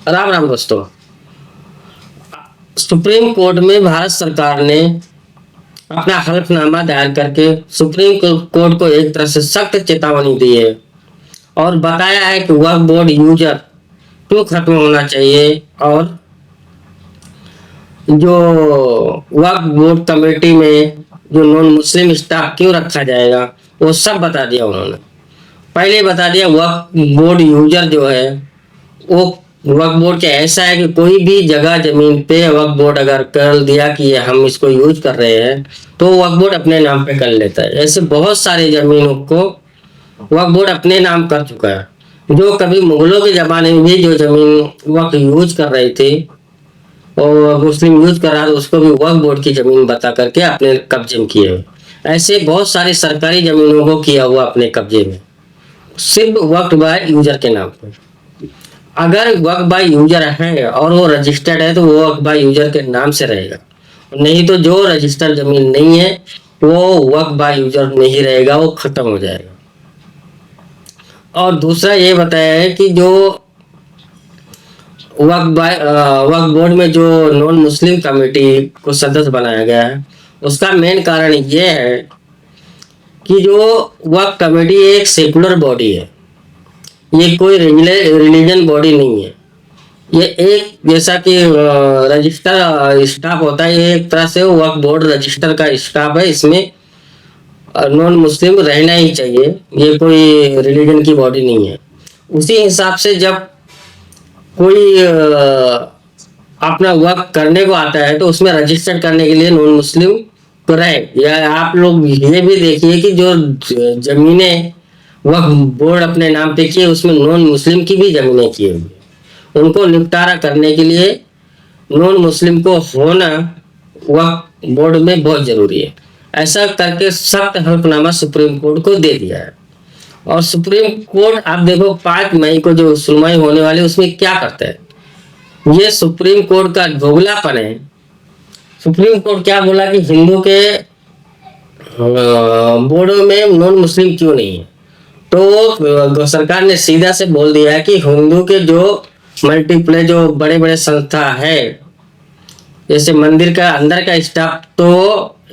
राम राम दोस्तों। Supreme court में भारत सरकार ने अपना हलफनामा दायर करके सुप्रीम कोर्ट को एक तरह से सख्त चेतावनी दी है और बताया है कि वक्फ बोर्ड यूजर क्यों खत्म होना चाहिए और जो वक्फ बोर्ड कमेटी में जो नॉन मुस्लिम स्टाफ क्यों रखा जाएगा, वो सब बता दिया उन्होंने। पहले बता दिया वक्फ बोर्ड यूजर जो है वो वक्फ बोर्ड क्या ऐसा है कि कोई भी जगह जमीन पे वक्फ बोर्ड अगर कर दिया कि ये हम इसको यूज कर रहे हैं तो वक्फ बोर्ड अपने नाम पे कर लेता है। ऐसे बहुत सारे जमीनों को वक्फ बोर्ड अपने नाम कर चुका है। जो कभी मुगलों के जमाने में भी जो जमीन वक्फ यूज कर रही थी और मुस्लिम यूज कर रहा था उसको भी वक्फ बोर्ड की जमीन बता करके अपने कब्जे में किए हुए। ऐसे बहुत सारी सरकारी जमीनों को किया हुआ अपने कब्जे में, सिर्फ वक्फ बाय यूजर के नाम पर। अगर वक्फ बाय यूजर है और वो रजिस्टर्ड है तो वो वक्फ बाय यूजर के नाम से रहेगा, नहीं तो जो रजिस्टर्ड जमीन नहीं है वो वक्फ बाय यूजर नहीं रहेगा, वो खत्म हो जाएगा। और दूसरा ये बताया है कि जो वक्फ बोर्ड में जो नॉन मुस्लिम कमेटी को सदस्य बनाया गया है उसका मेन कारण ये है कि जो वक्फ कमेटी एक सेकुलर बॉडी है, ये कोई रिलीजन बॉडी नहीं है। ये एक जैसा कि रजिस्टर स्टाफ होता है, ये एक तरह से वक्फ बोर्ड रजिस्टर का स्टाफ है। इसमें नॉन मुस्लिम रहना ही चाहिए, ये कोई रिलीजन की बॉडी नहीं है। उसी हिसाब से जब कोई अपना वक्फ करने को आता है तो उसमें रजिस्टर करने के लिए नॉन मुस्लिम तो रहे। या आप लोग ये भी देखिए कि जो जमीनें वक्फ बोर्ड अपने नाम पे किए उसमें नॉन मुस्लिम की भी जमीनें की हुई, उनको निपटारा करने के लिए नॉन मुस्लिम को होना वक्फ बोर्ड में बहुत जरूरी है। ऐसा करके सख्त हलफनामा सुप्रीम कोर्ट को दे दिया है। और सुप्रीम कोर्ट आप देखो 5 मई को जो सुनवाई होने वाली है उसमें क्या करता है, ये सुप्रीम कोर्ट का दोगलापन है। सुप्रीम कोर्ट क्या बोला कि हिंदू के बोर्डों में नॉन मुस्लिम क्यों नहीं है, तो सरकार ने सीधा से बोल दिया है कि हिंदू के जो मल्टीप्ले जो बड़े बड़े संस्था है, जैसे मंदिर का अंदर का स्टाफ तो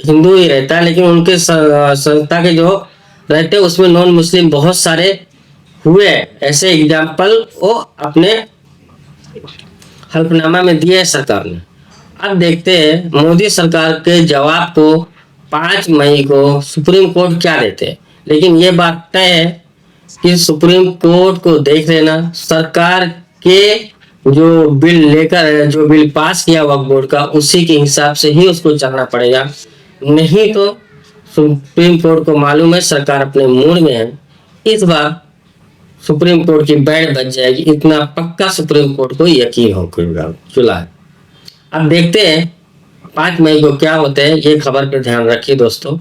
हिंदू ही रहता है, लेकिन उनके संस्था के जो रहते हैं उसमें नॉन मुस्लिम बहुत सारे हुए। ऐसे एग्जाम्पल वो अपने हल्फनामा में दिए है सरकार ने। अब देखते हैं मोदी सरकार के जवाब को 5 मई को सुप्रीम कोर्ट क्या देते हैं। लेकिन ये बात तय है कि सुप्रीम कोर्ट को देख लेना, सरकार के जो बिल लेकर जो बिल पास किया वक्फ बोर्ड का उसी के हिसाब से ही उसको चलना पड़ेगा, नहीं तो सुप्रीम कोर्ट को मालूम है सरकार अपने मूड में है, इस बार सुप्रीम कोर्ट की बैंड बज जाएगी, इतना पक्का सुप्रीम कोर्ट को यकीन हो चुला है। अब देखते हैं 5 मई को क्या होते हैं, ये खबर पे ध्यान रखिए दोस्तों।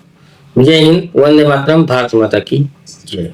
जय हिंद, वंदे मातरम, भारत माता की जय।